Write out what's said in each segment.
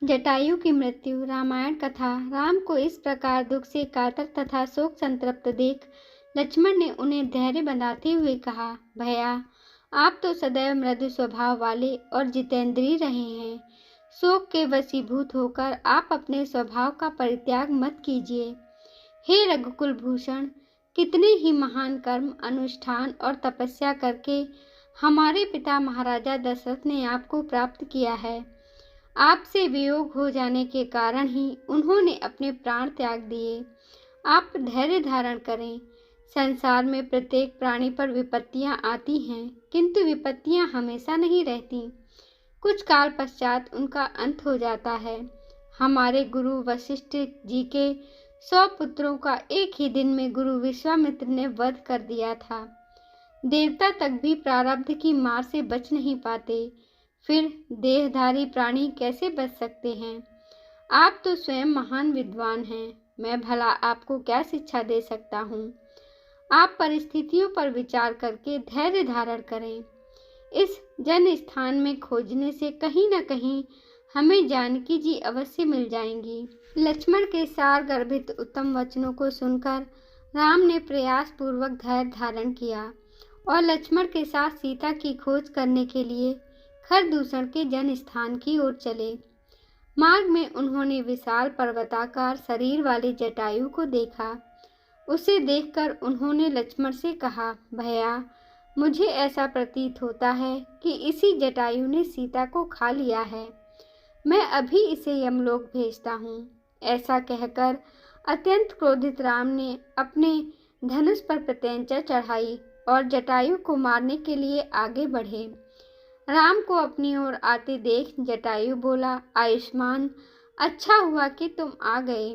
जटायु की मृत्यु। रामायण कथा। राम को इस प्रकार दुख से कातर तथा शोक संतप्त देख लक्ष्मण ने उन्हें धैर्य बंधाते हुए कहा, भैया, आप तो सदैव मृदु स्वभाव वाले और जितेंद्रिय रहे हैं। शोक के वशीभूत होकर आप अपने स्वभाव का परित्याग मत कीजिए। हे रघुकुल भूषण, कितने ही महान कर्म, अनुष्ठान और तपस्या करके हमारे पिता महाराजा दशरथ ने आपको प्राप्त किया है। आपसे वियोग हो जाने के कारण ही उन्होंने अपने प्राण त्याग दिए। आप धैर्य धारण करें। संसार में प्रत्येक प्राणी पर विपत्तियां आती हैं, किंतु विपत्तियां हमेशा नहीं रहती। कुछ काल पश्चात उनका अंत हो जाता है। हमारे गुरु वशिष्ठ जी के 100 पुत्रों का एक ही दिन में गुरु विश्वामित्र ने वध कर दिया था। देवता तक भी प्रारब्ध की मार से बच नहीं पाते, फिर देहधारी प्राणी कैसे बच सकते हैं। आप तो स्वयं महान विद्वान हैं, मैं भला आपको क्या शिक्षा दे सकता हूँ। आप परिस्थितियों पर विचार करके धैर्य धारण करें। इस जन स्थान में खोजने से कहीं न कहीं हमें जानकी जी अवश्य मिल जाएंगी। लक्ष्मण के सार गर्भित उत्तम वचनों को सुनकर राम ने प्रयास पूर्वक धैर्य धारण किया और लक्ष्मण के साथ सीता की खोज करने के लिए खरदूषण के जन स्थान की ओर चले। मार्ग में उन्होंने विशाल पर्वताकार शरीर वाले जटायु को देखा। उसे देखकर उन्होंने लक्ष्मण से कहा, भैया, मुझे ऐसा प्रतीत होता है कि इसी जटायु ने सीता को खा लिया है। मैं अभी इसे यमलोक भेजता हूँ। ऐसा कहकर अत्यंत क्रोधित राम ने अपने धनुष पर प्रत्यंचा चढ़ाई और जटायु को मारने के लिए आगे बढ़े। राम को अपनी ओर आते देख जटायु बोला, आयुष्मान, अच्छा हुआ कि तुम आ गए।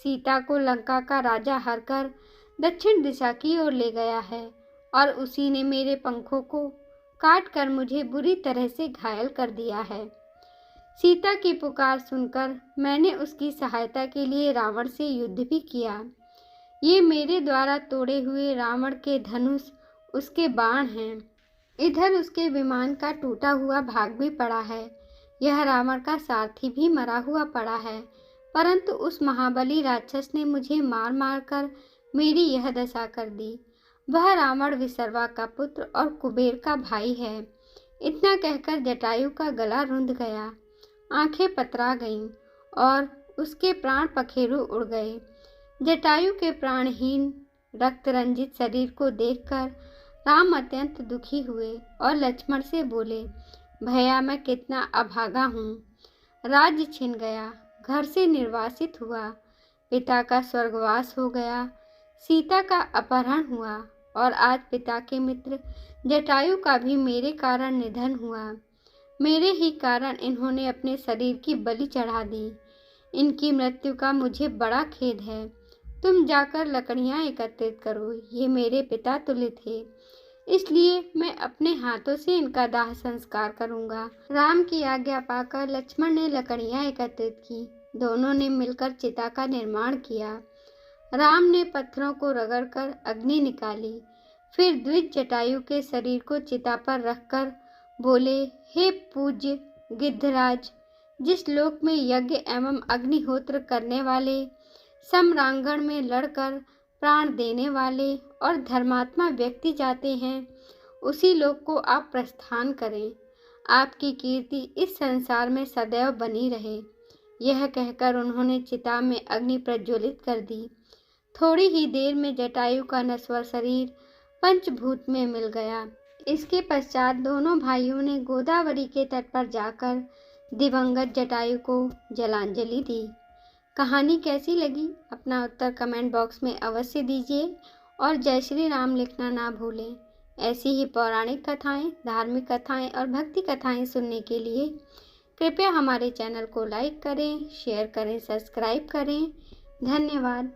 सीता को लंका का राजा हरकर दक्षिण दिशा की ओर ले गया है और उसी ने मेरे पंखों को काट कर मुझे बुरी तरह से घायल कर दिया है। सीता की पुकार सुनकर मैंने उसकी सहायता के लिए रावण से युद्ध भी किया। ये मेरे द्वारा तोड़े हुए रावण के धनुष उसके बाण हैं। इधर उसके विमान का टूटा हुआ भाग भी पड़ा है। यह रावण का सारथी भी मरा हुआ पड़ा है, परंतु उस महाबली राक्षस ने मुझे मार मार कर मेरी यह दशा कर दी। वह रावण विसर्वा का पुत्र और कुबेर का भाई है। इतना कहकर जटायु का गला रुंध गया, आंखें पतरा गईं और उसके प्राण पखेरु उड़ गए। जटायु के प्राणहीन रक्त रंजित शरीर को देखकर राम अत्यंत दुखी हुए और लक्ष्मण से बोले, भैया, मैं कितना अभागा हूँ। राज्य छिन गया, घर से निर्वासित हुआ, पिता का स्वर्गवास हो गया, सीता का अपहरण हुआ और आज पिता के मित्र जटायु का भी मेरे कारण निधन हुआ। मेरे ही कारण इन्होंने अपने शरीर की बलि चढ़ा दी। इनकी मृत्यु का मुझे बड़ा खेद है। तुम जाकर लकड़ियाँ एकत्रित करो। ये मेरे पिता तुल्य थे, इसलिए मैं अपने हाथों से इनका दाह संस्कार करूंगा। राम की आज्ञा पाकर लक्ष्मण ने लकड़ियाँ एकत्रित की। दोनों ने मिलकर चिता का निर्माण किया। राम ने पत्थरों को रगड़कर अग्नि निकाली, फिर द्विज जटायु के शरीर को चिता पर रखकर बोले, हे पूज्य गिद्धराज, जिस लोक में यज्ञ एवं अग्निहोत्र करने वाले, सम्रांगण में लड़कर प्राण देने वाले और धर्मात्मा व्यक्ति जाते हैं, उसी लोक को आप प्रस्थान करें। आपकी कीर्ति इस संसार में सदैव बनी रहे। यह कहकर उन्होंने चिता में अग्नि प्रज्वलित कर दी। थोड़ी ही देर में जटायु का नश्वर शरीर पंचभूत में मिल गया। इसके पश्चात दोनों भाइयों ने गोदावरी के तट पर जाकर दिवंगत जटायु को जलांजलि दी। कहानी कैसी लगी अपना उत्तर कमेंट बॉक्स में अवश्य दीजिए और जय श्री राम लिखना ना भूलें। ऐसी ही पौराणिक कथाएं, धार्मिक कथाएं और भक्ति कथाएं सुनने के लिए कृपया हमारे चैनल को लाइक करें, शेयर करें, सब्सक्राइब करें। धन्यवाद।